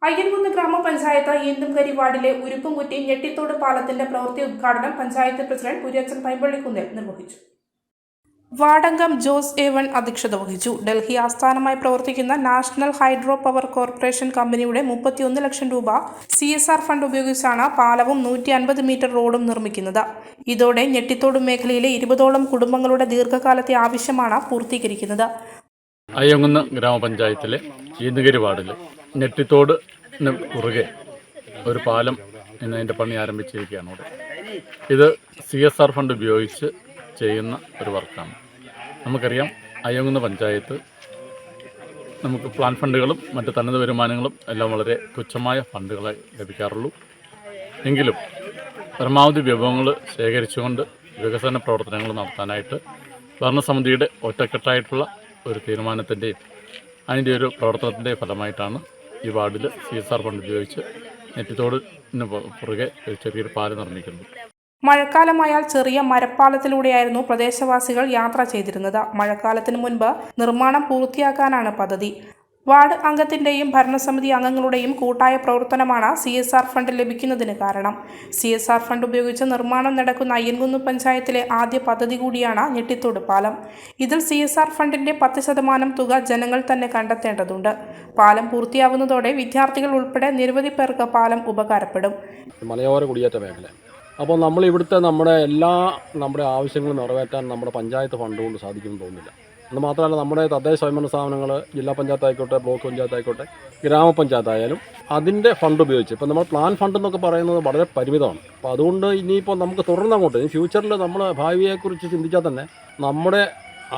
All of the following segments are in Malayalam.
അയ്യൻകുന്ന് ഗ്രാമപഞ്ചായത്ത് ഈന്തുംകരി വാർഡിലെ ഉരുപ്പുംകുറ്റി ഞെട്ടിത്തോട് പാലത്തിന്റെ പ്രവൃത്തി ഉദ്ഘാടനം പഞ്ചായത്ത് പ്രസിഡന്റ് കുര്യച്ചൻ പൈമ്പള്ളിക്കുന്നിൽ നിർവഹിച്ചു. വാർഡംഗം ജോസ് എ1 അധ്യക്ഷത വഹിച്ചു. ഡൽഹി ആസ്ഥാനമായി പ്രവർത്തിക്കുന്ന നാഷണൽ ഹൈഡ്രോ പവർ കോർപ്പറേഷൻ കമ്പനിയുടെ 31 ലക്ഷം രൂപ CSR ഫണ്ട് ഉപയോഗിച്ചാണ് പാലവും 150 മീറ്റർ റോഡും നിർമ്മിക്കുന്നത്. ഇതോടെ ഞെട്ടിത്തോട് മേഖലയിലെ 20ഓളം കുടുംബങ്ങളുടെ ദീർഘകാലത്തെ ആവശ്യമാണ് പൂർത്തീകരിക്കുന്നത്. അയ്യൻകുന്ന് ഗ്രാമപഞ്ചായത്തിലെ ഈന്തുംകരി വാർഡിൽ ഞെട്ടിത്തോടിന് കുറുകെ ഒരു പാലം എന്നതിൻ്റെ പണി ആരംഭിച്ചിരിക്കുകയാണ് ഇവിടെ. ഇത് CSR ഫണ്ട് ഉപയോഗിച്ച് ചെയ്യുന്ന ഒരു വർക്കാണ്. നമുക്കറിയാം, അയ്യൻകുന്ന് പഞ്ചായത്ത് നമുക്ക് പ്ലാൻ ഫണ്ടുകളും മറ്റ് തനത് വരുമാനങ്ങളും എല്ലാം വളരെ തുച്ഛമായ ഫണ്ടുകളെ ലഭിക്കാറുള്ളൂ. എങ്കിലും പരമാവധി വിഭവങ്ങൾ ശേഖരിച്ചുകൊണ്ട് വികസന പ്രവർത്തനങ്ങൾ നടത്താനായിട്ട് ഭരണസമിതിയുടെ ഒറ്റക്കെട്ടായിട്ടുള്ള ഒരു തീരുമാനത്തിൻ്റെയും അതിൻ്റെ ഒരു പ്രവർത്തനത്തിൻ്റെ ഫലമായിട്ടാണ് ഈ വാർഡിൽ CSR ഫണ്ട് ഉപയോഗിച്ച് ഞെട്ടിത്തോടിന് പുറകെ ഒരു ചെറിയൊരു പാലം നിർമ്മിക്കുന്നത്. മഴക്കാലമായാൽ ചെറിയ മരപ്പാലത്തിലൂടെയായിരുന്നു പ്രദേശവാസികൾ യാത്ര ചെയ്തിരുന്നത്. മഴക്കാലത്തിന് മുൻപ് നിർമ്മാണം പൂർത്തിയാക്കാനാണ് പദ്ധതി. വാർഡ് അംഗത്തിൻ്റെയും ഭരണസമിതി അംഗങ്ങളുടെയും കൂട്ടായ പ്രവർത്തനമാണ് CSR ഫണ്ട് ലഭിക്കുന്നതിന് കാരണം. CSR ഫണ്ട് ഉപയോഗിച്ച് നിർമ്മാണം നടക്കുന്ന അയ്യൻകുന്ന് പഞ്ചായത്തിലെ ആദ്യ പദ്ധതി കൂടിയാണ് ഞെട്ടിത്തോട് പാലം. ഇതിൽ CSR ഫണ്ടിൻ്റെ 10% തുക ജനങ്ങൾ തന്നെ കണ്ടെത്തേണ്ടതുണ്ട്. പാലം പൂർത്തിയാവുന്നതോടെ വിദ്യാർത്ഥികൾ ഉൾപ്പെടെ നിരവധി പേർക്ക് പാലം ഉപകാരപ്പെടും. മലയോര കുടിയേറ്റ മേഖല, അപ്പോൾ നമ്മളിവിടുത്തെ നമ്മുടെ ആവശ്യങ്ങൾ നിറവേറ്റാൻ നമ്മുടെ പഞ്ചായത്ത് ഫണ്ട് കൊണ്ട് സാധിക്കുമെന്ന് തോന്നുന്നില്ല. എന്ന് മാത്രമല്ല, നമ്മുടെ തദ്ദേശ സ്വയംഭരണ സ്ഥാപനങ്ങൾ, ജില്ലാ പഞ്ചായത്ത് ആയിക്കോട്ടെ, ബ്ലോക്ക് പഞ്ചായത്ത് ആയിക്കോട്ടെ, ഗ്രാമപഞ്ചായത്തായാലും അതിൻ്റെ ഫണ്ട് ഉപയോഗിച്ച് ഇപ്പോൾ നമ്മൾ പ്ലാൻ ഫണ്ട് എന്നൊക്കെ പറയുന്നത് വളരെ പരിമിതമാണ്. അപ്പോൾ അതുകൊണ്ട് ഇനിയിപ്പോൾ നമുക്ക് തുടർന്നങ്ങോട്ട് ഫ്യൂച്ചറിൽ നമ്മൾ ഭാവിയെക്കുറിച്ച് ചിന്തിച്ചാൽ തന്നെ നമ്മുടെ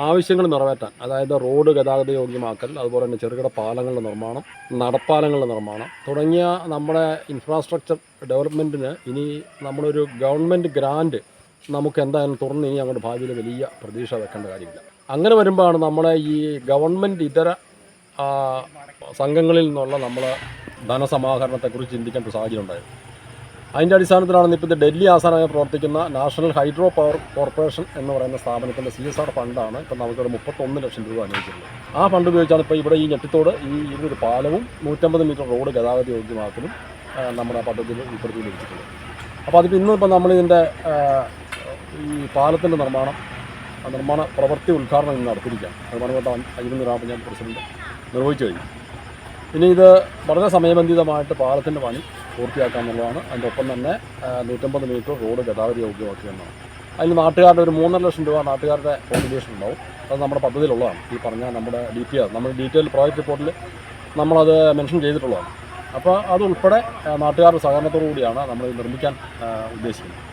ആവശ്യങ്ങൾ നിറവേറ്റാൻ, അതായത് റോഡ് ഗതാഗത യോഗ്യമാക്കൽ, അതുപോലെ തന്നെ ചെറുകിട പാലങ്ങളുടെ നിർമ്മാണം, നടപ്പാലങ്ങളുടെ നിർമ്മാണം തുടങ്ങിയ നമ്മുടെ ഇൻഫ്രാസ്ട്രക്ചർ ഡെവലപ്മെൻറ്റിന് ഇനി നമ്മളൊരു ഗവൺമെൻറ് ഗ്രാൻറ്റ് നമുക്ക് എന്തായാലും തുറന്ന് ഇനി അങ്ങോട്ട് ഭാവിയിൽ വലിയ പ്രതീക്ഷ വെക്കേണ്ട കാര്യമില്ല. അങ്ങനെ വരുമ്പോഴാണ് നമ്മളെ ഈ ഗവൺമെൻറ് ഇതര സംഘങ്ങളിൽ നിന്നുള്ള നമ്മൾ ധനസമാഹരണത്തെക്കുറിച്ച് ചിന്തിക്കേണ്ട ഒരു സാഹചര്യം ഉണ്ടായത്. അതിൻ്റെ അടിസ്ഥാനത്തിലാണ് ഇപ്പോൾ ഇത് ഡൽഹി ആസ്ഥാനമായി പ്രവർത്തിക്കുന്ന നാഷണൽ ഹൈഡ്രോ പവർ കോർപ്പറേഷൻ എന്ന് പറയുന്ന സ്ഥാപനത്തിൻ്റെ CSR ഫണ്ടാണ് ഇപ്പോൾ നമുക്കിവിടെ 31 ലക്ഷം രൂപ അനുവദിച്ചിട്ടുള്ളത്. ആ ഫണ്ട് ഉപയോഗിച്ചാണ് ഇപ്പോൾ ഇവിടെ ഈ ഞെട്ടിത്തോട് ഈ ഒരു പാലവും 150 മീറ്റർ റോഡ് ഗതാഗത യോഗ്യമാക്കലും നമ്മുടെ പദ്ധതിയിൽ ഉൾപ്പെടുത്തി ലഭിച്ചിട്ടുള്ളത്. അപ്പോൾ അതിപ്പോൾ ഇന്നിപ്പോൾ നമ്മളിതിൻ്റെ ഈ പാലത്തിൻ്റെ നിർമ്മാണ പ്രവൃത്തി ഉദ്ഘാടനം ഇന്ന് നടത്തിയിരിക്കുകയാണ്. അത് പറഞ്ഞിട്ട് അയ്യൻകുന്ന് ഗ്രാമപഞ്ചായത്ത് പ്രസിഡന്റ് നിർവഹിച്ചു കഴിഞ്ഞു. ഇനി ഇത് വളരെ സമയബന്ധിതമായിട്ട് പാലത്തിൻ്റെ പണി പൂർത്തിയാക്കാമെന്നുള്ളതാണ്. അതിൻ്റെ ഒപ്പം തന്നെ 150 മീറ്റർ റോഡ് ഗതാഗത യോഗ്യമാക്കുക എന്നതാണ്. അതിന് നാട്ടുകാരുടെ ഒരു 3.5 ലക്ഷം രൂപ നാട്ടുകാരുടെ കോൺട്രിബ്യൂഷൻ ഉണ്ടാവും. അത് നമ്മുടെ പദ്ധതിയിലുള്ളതാണ്. ഈ പറഞ്ഞ നമ്മുടെ DPR, നമ്മുടെ ഡീറ്റെയിൽ പ്രോജക്റ്റ് റിപ്പോർട്ടിൽ നമ്മളത് മെൻഷൻ ചെയ്തിട്ടുള്ളതാണ്. അപ്പോൾ അതുൾപ്പെടെ നാട്ടുകാരുടെ സഹകരണത്തോടു കൂടിയാണ് നമ്മൾ നിർമ്മിക്കാൻ ഉദ്ദേശിക്കുന്നത്.